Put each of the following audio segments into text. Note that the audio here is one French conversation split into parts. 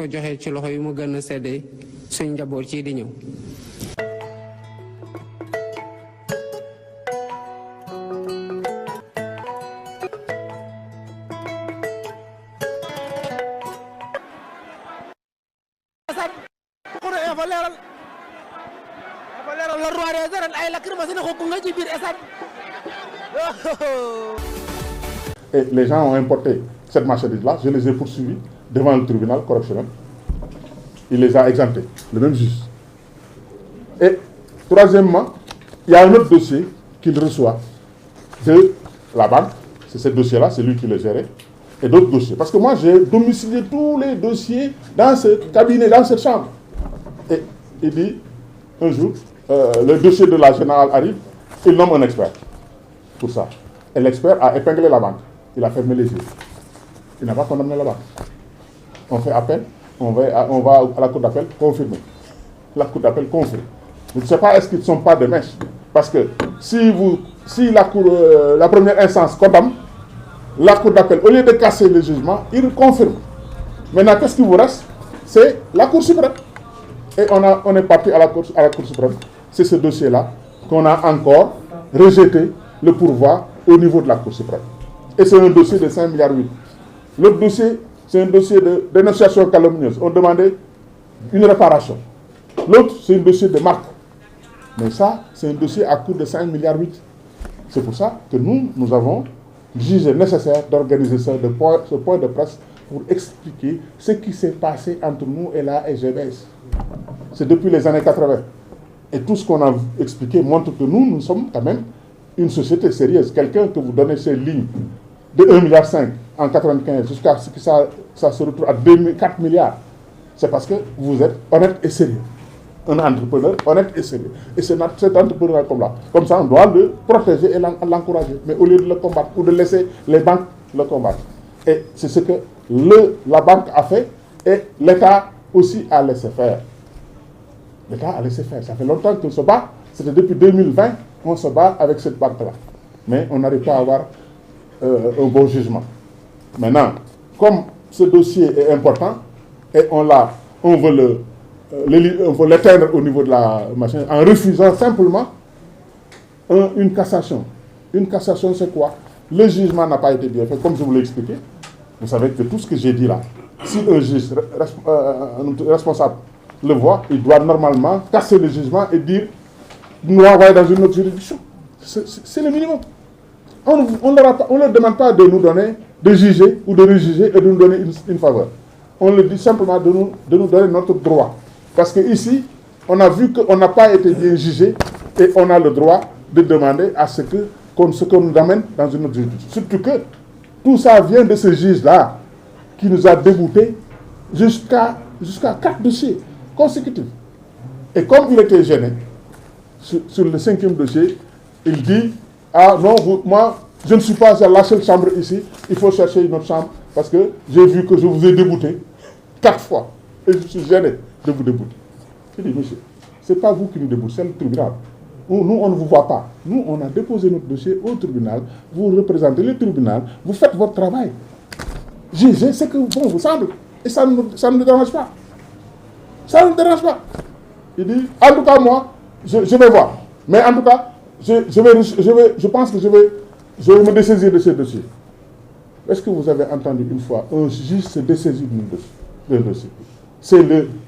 joxe ci loxo yi mu gën a seddee suñ njaboot ci di ñëw. Et les gens ont importé cette marchandise-là, je les ai poursuivis devant le tribunal correctionnel. Il les a exemptés, le même juge. Et troisièmement, il y a un autre dossier qu'il reçoit de la banque. C'est ce dossier-là, c'est lui qui le gérait. Et d'autres dossiers. Parce que moi, j'ai domicilié tous les dossiers dans ce cabinet, dans cette chambre. Et il dit, un jour, le dossier de la générale arrive, il nomme un expert pour ça. Et l'expert a épinglé la banque. Il a fermé les yeux. Il n'a pas condamné la banque. On fait appel, on va à la cour d'appel confirmer. La cour d'appel confirme. Je ne sais pas, est-ce qu'ils ne sont pas de mèche? Parce que si la première instance condamne, la cour d'appel, au lieu de casser le jugement, il confirme. Maintenant, qu'est-ce qui vous reste? C'est la Cour suprême. Et on est parti à la Cour suprême. C'est ce dossier-là qu'on a encore rejeté le pourvoi au niveau de la Cour suprême. Et c'est un dossier de 5,8 milliards. L'autre dossier, c'est un dossier de dénonciation calomnieuse. On demandait une réparation. L'autre, c'est un dossier de marque. Mais ça, c'est un dossier à coût de 5,8 milliards. C'est pour ça que nous avons jugé nécessaire d'organiser ce point de presse pour expliquer ce qui s'est passé entre nous et la SGBS. C'est depuis les années 80. Et tout ce qu'on a expliqué montre que nous sommes quand même une société sérieuse. Quelqu'un que vous donnez ces lignes de 1,5 milliard en 1995 jusqu'à ce que ça se retrouve à 4 milliards, c'est parce que vous êtes honnête et sérieux. Un entrepreneur honnête et sérieux. Et c'est cet entrepreneur comme ça, on doit le protéger et l'encourager. Mais au lieu de le combattre ou de laisser les banques le combattre. Et c'est ce que la banque a fait et l'État aussi a laissé faire. L'État a laissé faire. Ça fait longtemps qu'on se bat. C'était depuis 2020 qu'on se bat avec cette banque-là. Mais on n'arrive pas à avoir un bon jugement. Maintenant, comme ce dossier est important et on veut l'éteindre au niveau de la machine en refusant simplement une cassation. Une cassation, c'est quoi? Le jugement n'a pas été bien fait, comme je vous l'ai expliqué. Vous savez que tout ce que j'ai dit là, si un juge responsable le voit, il doit normalement casser le jugement et dire nous envoyer dans une autre juridiction. C'est le minimum. On ne leur demande pas de nous donner, de juger ou de rejuger et de nous donner une faveur. On leur dit simplement de nous donner notre droit. Parce qu'ici, on a vu qu'on n'a pas été bien jugé et on a le droit de demander à ce qu'on nous amène dans une autre juridiction. Surtout que tout ça vient de ce juge-là qui nous a déboutés jusqu'à 4 dossiers consécutifs. Et comme il était gêné, sur le 5e dossier, il dit « Ah non, moi, je ne suis pas à la seule chambre ici, il faut chercher une autre chambre parce que j'ai vu que je vous ai débouté 4 fois et je suis gêné de vous débouter. » Je dis « Monsieur, ce n'est pas vous qui nous déboutez, c'est le tribunal. Nous, on ne vous voit pas. Nous, on a déposé notre dossier au tribunal, vous représentez le tribunal, vous faites votre travail. Jugez ce que bon vous semble et ça ne me dérange pas. Ça ne me dérange pas. » Il dit « En tout cas, moi, je vais voir. Mais en tout cas, je pense que je vais me dessaisir de ce dossier. » Est-ce que vous avez entendu une fois un juge se dessaisir d'un dossier? C'est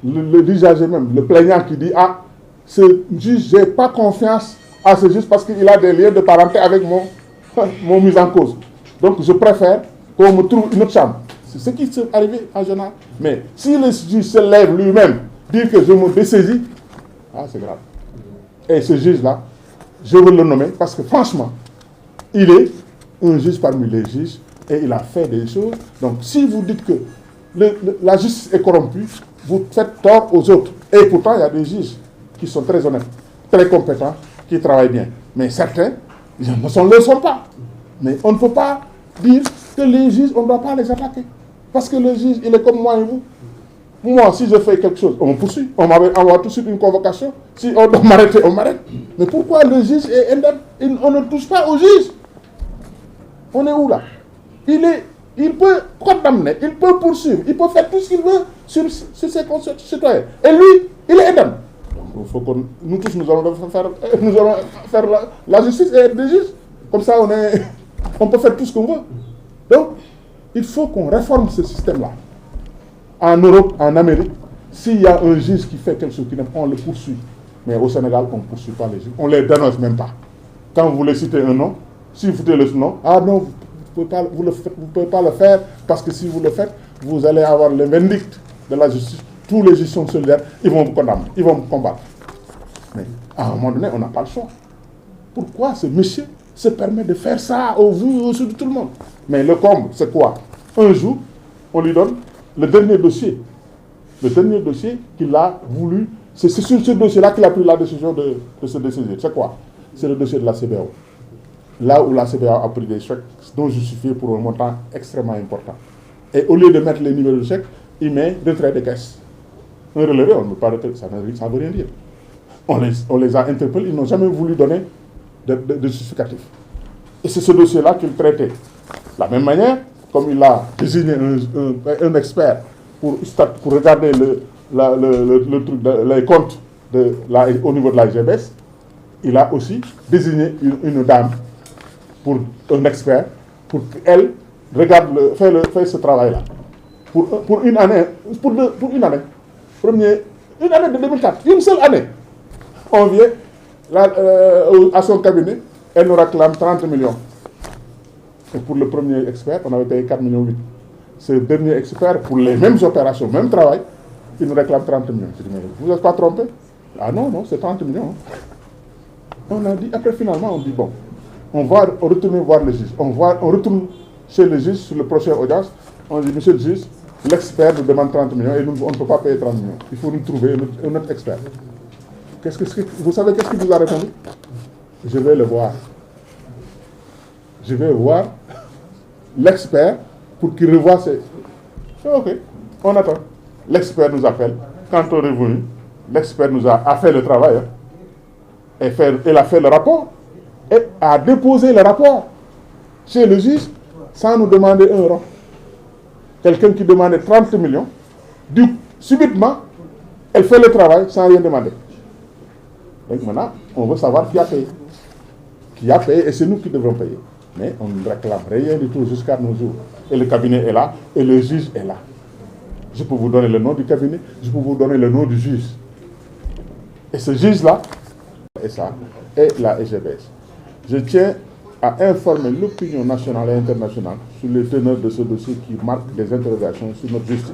l'usager même, le plaignant qui dit « Ah, ce juge, je n'ai pas confiance à ce juge parce qu'il a des liens de parenté avec mon mise en cause. Donc je préfère qu'on me trouve une autre chambre. » C'est ce qui s'est arrivé en général. Mais si le juge se lève lui-même, dire que je me dessaisis, c'est grave. Et ce juge-là, je veux le nommer parce que franchement, il est un juge parmi les juges et il a fait des choses. Donc si vous dites que la justice est corrompue, vous faites tort aux autres. Et pourtant, il y a des juges qui sont très honnêtes, très compétents, qui travaillent bien. Mais certains ne le sont pas. Mais on ne peut pas dire que les juges, on ne doit pas les attaquer. Parce que le juge, il est comme moi et vous. Moi, si je fais quelque chose, on me poursuit. On m'envoie tout de suite une convocation. Si on doit m'arrêter, on m'arrête. Mais pourquoi le juge est indemne? On ne touche pas au juge. On est où là? Il il peut condamner, il peut poursuivre, il peut faire tout ce qu'il veut sur ses concitoyens. Et lui, il est indemne. Donc, il faut que nous tous, nous allons faire la justice et être des juges. Comme ça, on peut faire tout ce qu'on veut. Donc, il faut qu'on réforme ce système-là. En Europe, en Amérique, s'il y a un juge qui fait quelque chose qui n'est pas, on le poursuit. Mais au Sénégal, on ne poursuit pas les juges. On ne les dénonce même pas. Quand vous voulez citer un nom, si vous foutez le nom, ah non, vous ne pouvez pas le faire, parce que si vous le faites, vous allez avoir le vindicte de la justice. Tous les juges sont solidaires, ils vont vous condamner, ils vont vous combattre. Mais à un moment donné, on n'a pas le choix. Pourquoi ce monsieur se permet de faire ça au vu de tout le monde? Mais le comble, c'est quoi? Un jour, on lui donne le dernier dossier. Le dernier dossier qu'il a voulu, c'est sur ce dossier-là qu'il a pris la décision de se décider. C'est quoi? C'est le dossier de la CBAO. Là où la CBAO a pris des chèques non justifiés pour un montant extrêmement important. Et au lieu de mettre les numéros de chèques, il met retrait de caisse. Un relevé, on ne peut pas retirer, ça ne veut rien dire. On les a interpellés, ils n'ont jamais voulu donner de justificatif. Et c'est ce dossier-là qu'il traitait. De la même manière, comme il a désigné un expert pour regarder le truc, les comptes au niveau de la GBS, il a aussi désigné une dame pour un expert pour qu'elle regarde fait ce travail-là. Pour une année. Pour une année. Une année de 2004. Une seule année. On vient à son cabinet, elle nous réclame 30 millions. Et pour le premier expert, on avait payé 4,8 millions. Ce dernier expert, pour les mêmes opérations, même travail, il nous réclame 30 millions. Je dis, mais vous n'êtes pas trompé? Ah non, c'est 30 millions. On a dit, après finalement, on dit, bon, on va retourner voir le juge. On retourne chez le juge sur le prochain audience. On dit, monsieur le juge, l'expert nous demande 30 millions et nous, on ne peut pas payer 30 millions. Il faut nous trouver un autre expert. Vous savez qu'est-ce qu'il nous a répondu? Je vais le voir. Je vais voir l'expert pour qu'il revoie ses... Ok, on attend. L'expert nous appelle. Quand on est venu, l'expert nous a fait le travail. Elle a fait le rapport. Et a déposé le rapport chez le juge sans nous demander un rond. Quelqu'un qui demandait 30 millions, subitement, elle fait le travail sans rien demander. Donc maintenant, on veut savoir qui a payé. Qui a payé, et c'est nous qui devons payer. Mais on ne réclame rien du tout jusqu'à nos jours. Et le cabinet est là, et le juge est là. Je peux vous donner le nom du cabinet, je peux vous donner le nom du juge. Et ce juge-là, et ça, est la SGBS. Je tiens à informer l'opinion nationale et internationale sur les teneurs de ce dossier qui marque des interrogations sur notre justice.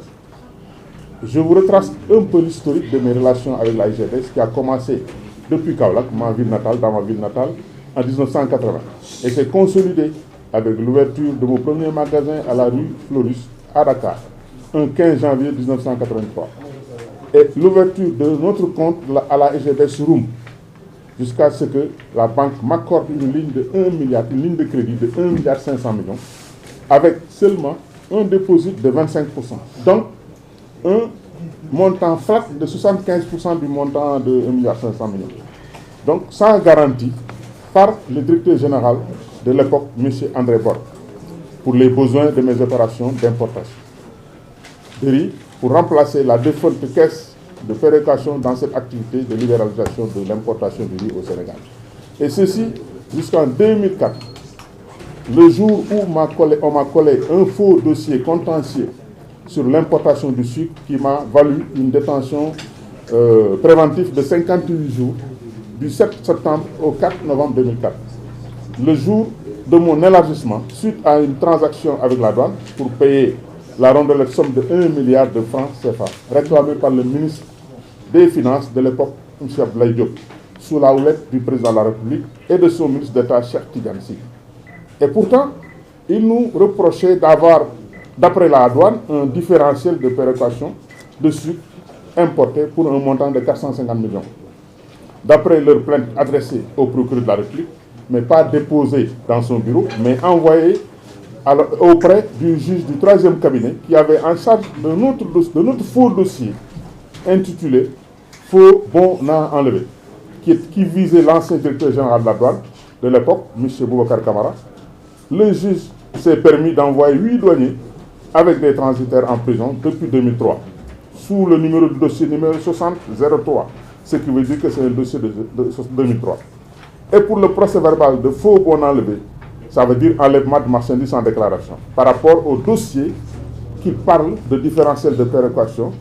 Je vous retrace un peu l'historique de mes relations avec la SGBS qui a commencé depuis Kaolack, dans ma ville natale, en 1980. Et s'est consolidé avec l'ouverture de mon premier magasin à la rue Floris, à Dakar, un 15 janvier 1983. Et l'ouverture de notre compte à la SGBS Room, jusqu'à ce que la banque m'accorde une ligne de 1 milliard, une ligne de crédit de 1,5 milliard, avec seulement un dépôt de 25%. Donc, un montant flat de 75% du montant de 1,5 milliard. Donc, sans garantie, par le directeur général de l'époque, M. André Borg, pour les besoins de mes opérations d'importation de riz, pour remplacer la défunte caisse de péréquation dans cette activité de libéralisation de l'importation du riz au Sénégal. Et ceci jusqu'en 2004, le jour où on m'a collé un faux dossier contentieux sur l'importation du sucre qui m'a valu une détention préventive de 58 jours du 7 septembre au 4 novembre 2004. Le jour de mon élargissement, suite à une transaction avec la douane pour payer la rondelette somme de 1 milliard de francs CFA, réclamée par le ministre des Finances de l'époque, M. Abdoulaye Diop, sous la houlette du président de la République et de son ministre d'État, Cheikh Tidiane Sy. Et pourtant, il nous reprochait d'avoir, d'après la douane, un différentiel de péréquation de sucre importé pour un montant de 450 millions. D'après leur plainte adressée au procureur de la République, mais pas déposée dans son bureau, mais envoyée auprès du juge du 3e cabinet qui avait en charge de notre faux dossier intitulé « Faux bon à enlever » qui visait l'ancien directeur général de la douane de l'époque, M. Boubacar Camara. Le juge s'est permis d'envoyer 8 douaniers avec des transitaires en prison depuis 2003, sous le numéro du dossier numéro 6003, ce qui veut dire que c'est un dossier de 2003. Et pour le procès verbal de faux bon enlevé, ça veut dire enlèvement de marchandises sans déclaration. Par rapport au dossier qui parle de différentiel de péréquation,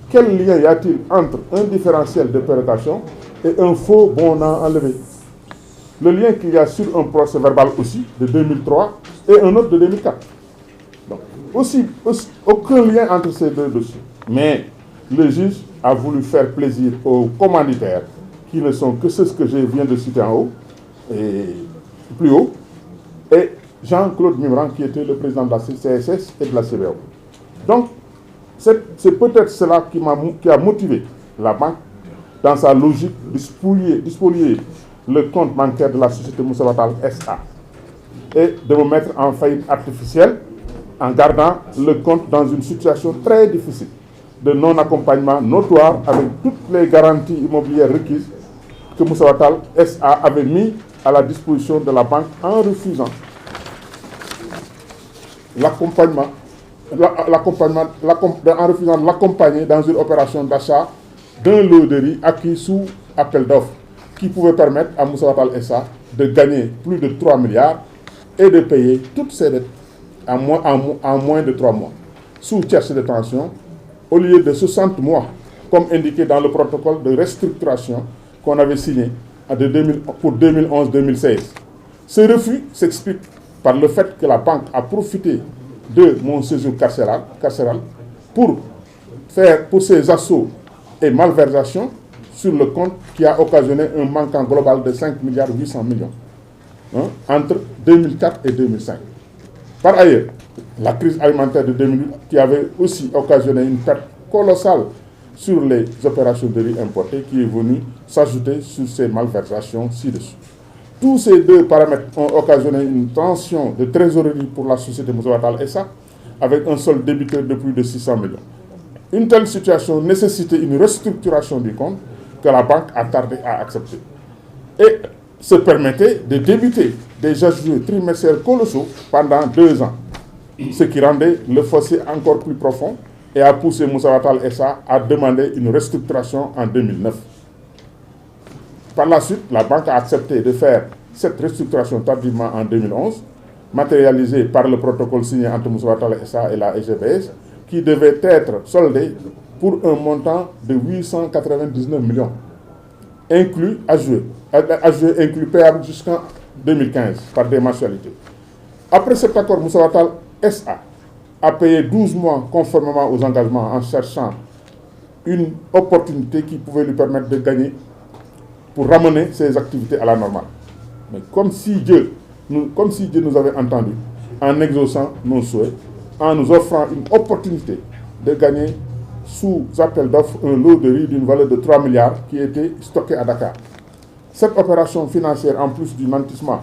quel lien y a-t-il entre un différentiel de péréquation et un faux bon enlevé? Le lien qu'il y a sur un procès verbal aussi de 2003 et un autre de 2004. Donc, aucun lien entre ces deux dossiers. Mais le juge a voulu faire plaisir aux commanditaires qui ne sont que ceux que je viens de citer en haut, et plus haut, et Jean-Claude Mimran qui était le président de la CSS et de la CBAO. Donc, c'est peut-être cela qui a motivé la banque dans sa logique de spolier le compte bancaire de la société Moussa Watal SA et de me mettre en faillite artificielle en gardant le compte dans une situation très difficile de non-accompagnement notoire avec toutes les garanties immobilières requises que Moussa Watal SA avait mis à la disposition de la banque en refusant en refusant de l'accompagner dans une opération d'achat d'un lot de riz acquis sous appel d'offres qui pouvait permettre à Moussa Watal SA de gagner plus de 3 milliards et de payer toutes ses dettes en moins de 3 mois, sous tierce de tension, au lieu de 60 mois, comme indiqué dans le protocole de restructuration qu'on avait signé pour 2011-2016. Ce refus s'explique par le fait que la banque a profité de mon séjour carcéral pour ses assauts et malversations sur le compte qui a occasionné un manquant global de 5 milliards 800 millions entre 2004 et 2005. Par ailleurs, la crise alimentaire de 2008 qui avait aussi occasionné une perte colossale sur les opérations de riz importés qui est venue s'ajouter sur ces malversations ci-dessus. Tous ces deux paramètres ont occasionné une tension de trésorerie pour la société Moussa Watal SA avec un solde débiteur de plus de 600 millions. Une telle situation nécessitait une restructuration du compte que la banque a tardé à accepter et se permettait de débuter des ajots trimestriels colossaux pendant 2 ans, ce qui rendait le fossé encore plus profond et a poussé Moussa Watal SA à demander une restructuration en 2009. Par la suite, la banque a accepté de faire cette restructuration tardivement en 2011, matérialisée par le protocole signé entre Moussa Watal SA et la SGBS, qui devait être soldé pour un montant de 899 millions, inclus inclus payable jusqu'en 2015 par des mensualités. Après cet accord, Moussa Watal SA a payé 12 mois conformément aux engagements en cherchant une opportunité qui pouvait lui permettre de gagner pour ramener ses activités à la normale. Mais comme si Dieu nous avait entendus en exaucant nos souhaits, en nous offrant une opportunité de gagner sous appel d'offres un lot de riz d'une valeur de 3 milliards qui était stocké à Dakar. Cette opération financière, en plus du nantissement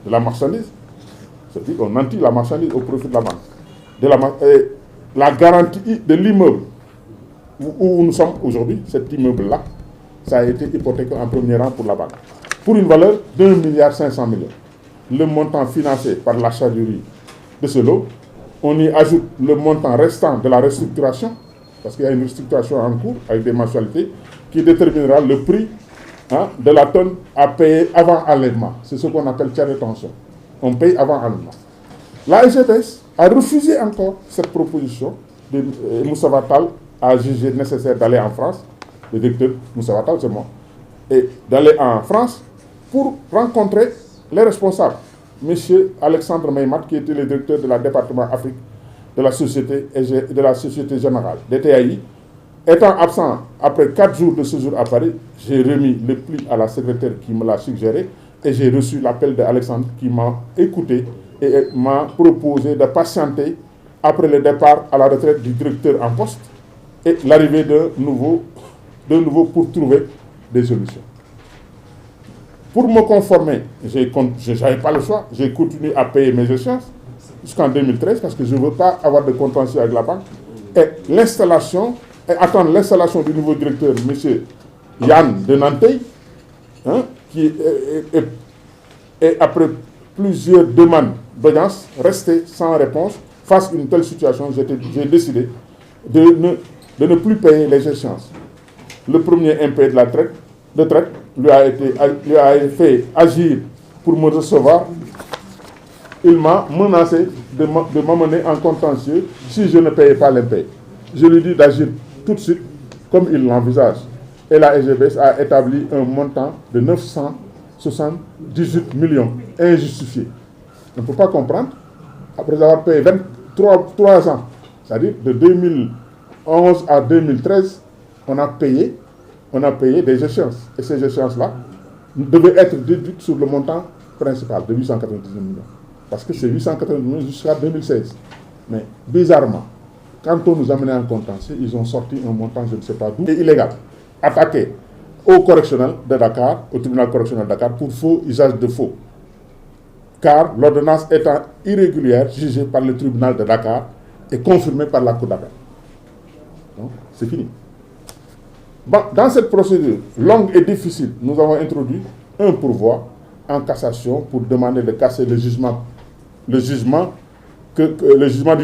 de la marchandise, c'est-à-dire qu'on nantit la marchandise au profit de la banque, la garantie de l'immeuble où nous sommes aujourd'hui, cet immeuble-là, ça a été hypothéqué en premier rang pour la banque, pour une valeur d'1,5 milliard. Le montant financé par l'achat du riz de ce lot, on y ajoute le montant restant de la restructuration, parce qu'il y a une restructuration en cours avec des mensualités, qui déterminera le prix de la tonne à payer avant enlèvement. C'est ce qu'on appelle tiers de tension. On paye avant enlèvement. La SGBS a refusé encore cette proposition de Moussa Watal a jugé nécessaire d'aller en France, le directeur Moussa Watal, c'est moi, et d'aller en France pour rencontrer les responsables. Monsieur Alexandre Meymat, qui était le directeur de la département Afrique de la Société Générale, DTAI, étant absent après 4 jours de séjour à Paris, j'ai remis le pli à la secrétaire qui me l'a suggéré et j'ai reçu l'appel d'Alexandre qui m'a écouté et m'a proposé de patienter après le départ à la retraite du directeur en poste et l'arrivée de nouveau pour trouver des solutions. Pour me conformer, je n'avais pas le choix, j'ai continué à payer mes échéances jusqu'en 2013 parce que je ne veux pas avoir de contentieux avec la banque. Et attendre l'installation du nouveau directeur, M. Yann de Nantey, qui est après plusieurs demandes d'audience restait sans réponse. Face à une telle situation, j'ai décidé de ne plus payer les échéances. Le premier impayé de la traite lui a fait agir pour me recevoir. Il m'a menacé de m'amener en contentieux si je ne payais pas l'impayé. Je lui ai dit d'agir tout de suite comme il l'envisage. Et la SGBS a établi un montant de 978 millions injustifié. On ne peut pas comprendre, après avoir payé 3 ans, c'est-à-dire de 2011 à 2013, on a payé des échéances. Et ces échéances-là devaient être déduites sur le montant principal de 899 millions. Parce que c'est 899 millions jusqu'à 2016. Mais bizarrement, quand on nous amenait en contentieux, ils ont sorti un montant, je ne sais pas d'où, et illégal, attaqué au correctionnel de Dakar, au tribunal correctionnel de Dakar, pour faux usage de faux. Car l'ordonnance étant irrégulière, jugée par le tribunal de Dakar et confirmée par la Cour d'appel. Donc, c'est fini. Bon, dans cette procédure longue et difficile, nous avons introduit un pourvoi en cassation pour demander de casser le jugement du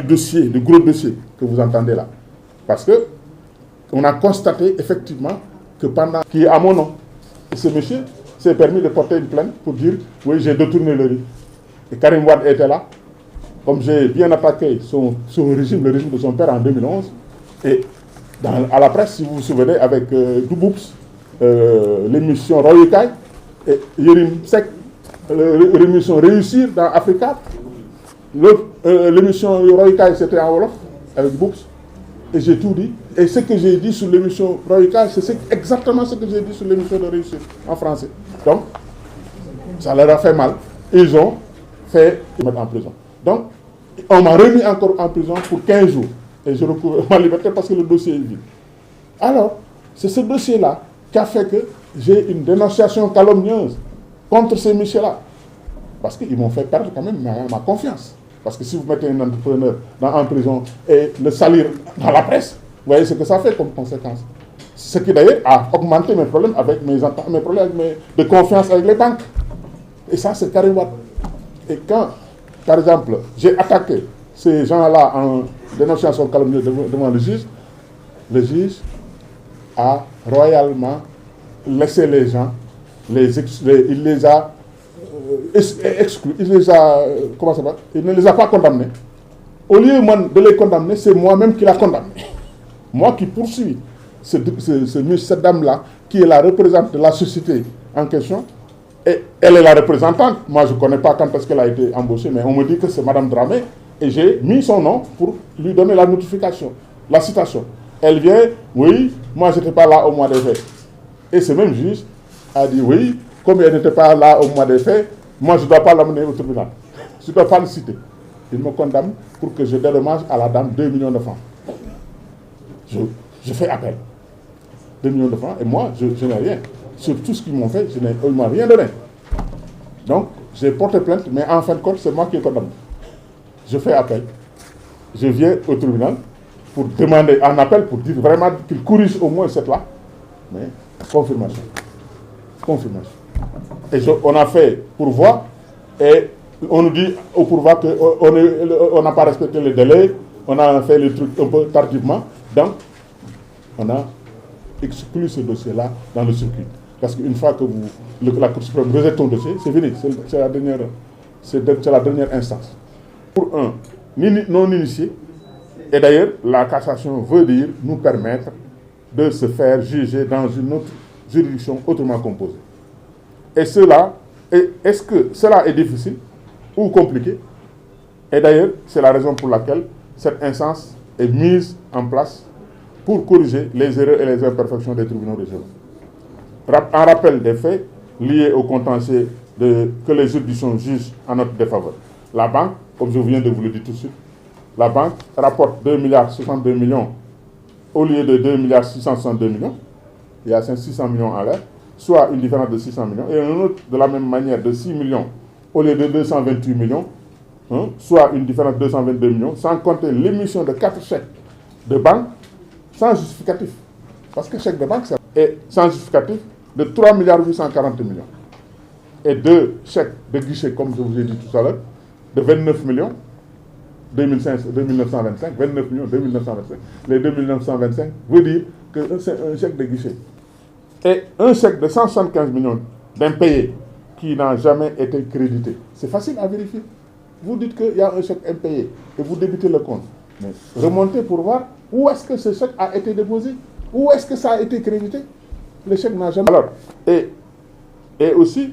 dossier, du gros dossier que vous entendez là. Parce que on a constaté effectivement que qui est à mon nom, ce monsieur s'est permis de porter une plainte pour dire oui, j'ai détourné le riz. Et Karim Wade était là. Comme j'ai bien attaqué son régime, le régime de son père en 2011, et à la presse, si vous vous souvenez, avec Douboups, l'émission Royukai, et Yerim Sek, l'émission Réussir dans Africa. L'émission Royukai, c'était en Wolof, avec Douboups. Et j'ai tout dit. Et ce que j'ai dit sur l'émission Royukai, c'est exactement ce que j'ai dit sur l'émission de Réussir en français. Donc, ça leur a fait mal. Ils ont fait mettre en prison. Donc, on m'a remis encore en prison pour 15 jours. Et je recouvre ma liberté parce que le dossier est vide. Alors, c'est ce dossier-là qui a fait que j'ai une dénonciation calomnieuse contre ces messieurs-là. Parce qu'ils m'ont fait perdre quand même ma confiance. Parce que si vous mettez un entrepreneur en prison et le salir dans la presse, vous voyez ce que ça fait comme conséquence. Ce qui d'ailleurs a augmenté mes problèmes avec de confiance avec les banques. Et ça, c'est Karim Wade. Et quand, par exemple, j'ai attaqué ces gens-là en dénonciation calomnieuse devant le juge a royalement laissé les gens, il les a exclus, il ne les a pas condamnés. Au lieu de les condamner, c'est moi-même qui l'a condamné. Moi qui poursuis cette dame-là, qui est la représentante de la société en question, et elle est la représentante. Moi, je ne connais pas quand est-ce qu'elle a été embauchée, mais on me dit que c'est Madame Dramé, et j'ai mis son nom pour lui donner la notification, la citation. Elle vient, oui, moi je n'étais pas là au mois de fait. Et ce même juge a dit, oui, comme elle n'était pas là au mois de fait, moi je ne dois pas l'amener au tribunal. Je ne dois pas le citer. Il me condamne pour que je dédommage à la dame 2 millions de francs. Je fais appel. 2 millions de francs, et moi, je n'ai rien. Sur tout ce qu'ils m'ont fait, ils ne m'ont rien donné. Donc, j'ai porté plainte, mais en fin de compte, c'est moi qui est condamné. Je fais appel. Je viens au tribunal pour demander un appel, pour dire vraiment qu'il corrige au moins cette loi. Mais, confirmation. Confirmation. Et on a fait pourvoi, et on nous dit au pourvoi qu'on n'a pas respecté les délais, on a fait le truc un peu tardivement, donc on a exclu ce dossier-là dans le circuit. Parce qu'une fois que la Cour suprême rejette ton dossier, c'est fini, c'est la dernière instance. Pour un non-initié, et d'ailleurs, la cassation veut dire nous permettre de se faire juger dans une autre juridiction autrement composée. Et est-ce que cela est difficile ou compliqué? Et d'ailleurs, c'est la raison pour laquelle cette instance est mise en place pour corriger les erreurs et les imperfections des tribunaux régionaux. En rappel des faits liés au contentieux que les juridictions jugent en notre défaveur. La banque, comme je viens de vous le dire tout de suite, la banque rapporte 2,62 milliards au lieu de 2,662 milliards. Il y a 600 millions en l'air, soit une différence de 600 millions. Et un autre, de la même manière, de 6 millions au lieu de 228 millions, soit une différence de 222 millions, sans compter l'émission de 4 chèques de banque sans justificatif. Parce que chèque de banque, c'est sans justificatif de 3,840 milliards. Et 2 chèques de guichet, comme je vous ai dit tout à l'heure, de 29 millions, 2925, 29 millions, 2925. Les 2925 veut dire que c'est un chèque de guichet. Et un chèque de 175 millions d'impayés qui n'a jamais été crédité. C'est facile à vérifier. Vous dites qu'il y a un chèque impayé et vous débitez le compte. Mais remontez pour voir où est-ce que ce chèque a été déposé, où est-ce que ça a été crédité. Le chèque n'a jamais... Alors, et aussi,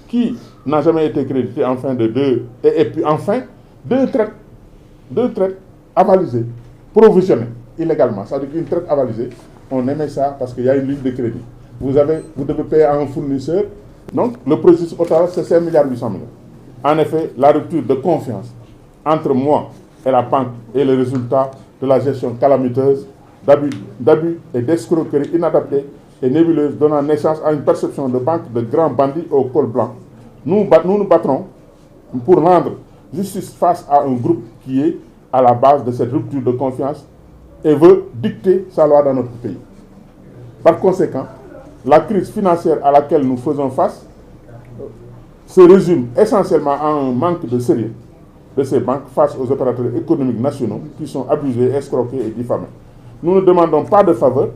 qui n'a jamais été crédité enfin de deux... Et puis enfin, deux traites avalisées, provisionnées, illégalement. Ça veut dire qu'une traite avalisée, on aimait ça parce qu'il y a une ligne de crédit. Vous devez payer à un fournisseur. Donc, le processus total, c'est 5,8 milliards. En effet, la rupture de confiance entre moi et la banque est le résultat de la gestion calamiteuse, d'abus et d'escroqueries inadaptées et nébuleuses, donnant naissance à une perception de banque de grands bandits au col blanc. Nous nous battrons pour rendre justice face à un groupe qui est à la base de cette rupture de confiance et veut dicter sa loi dans notre pays. Par conséquent, la crise financière à laquelle nous faisons face se résume essentiellement à un manque de sérieux de ces banques face aux opérateurs économiques nationaux qui sont abusés, escroqués et diffamés. Nous ne demandons pas de faveur,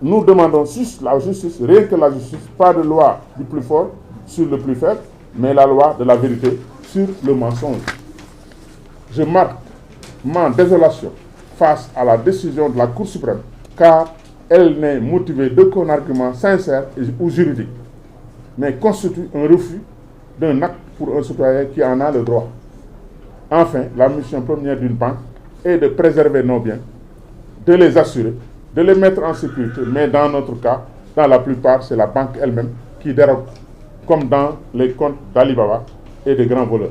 nous demandons juste la justice, rien que la justice, pas de loi du plus fort sur le plus faible, mais la loi de la vérité sur le mensonge. Je marque ma désolation face à la décision de la Cour suprême, car elle n'est motivée d'aucun argument sincère ou juridique, mais constitue un refus d'un acte pour un citoyen qui en a le droit. Enfin, la mission première d'une banque est de préserver nos biens, de les assurer, de les mettre en sécurité, mais dans notre cas, dans la plupart, c'est la banque elle-même qui dérobe, comme dans les comptes d'Alibaba et des grands voleurs.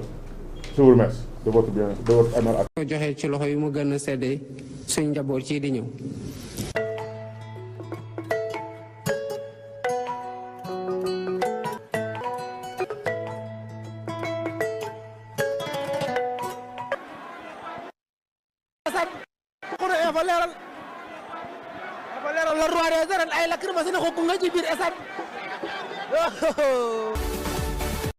Je vous remercie de votre bien, de votre aimable attention. la roi des arènes ay lacrymogène ko gunge ci biir stade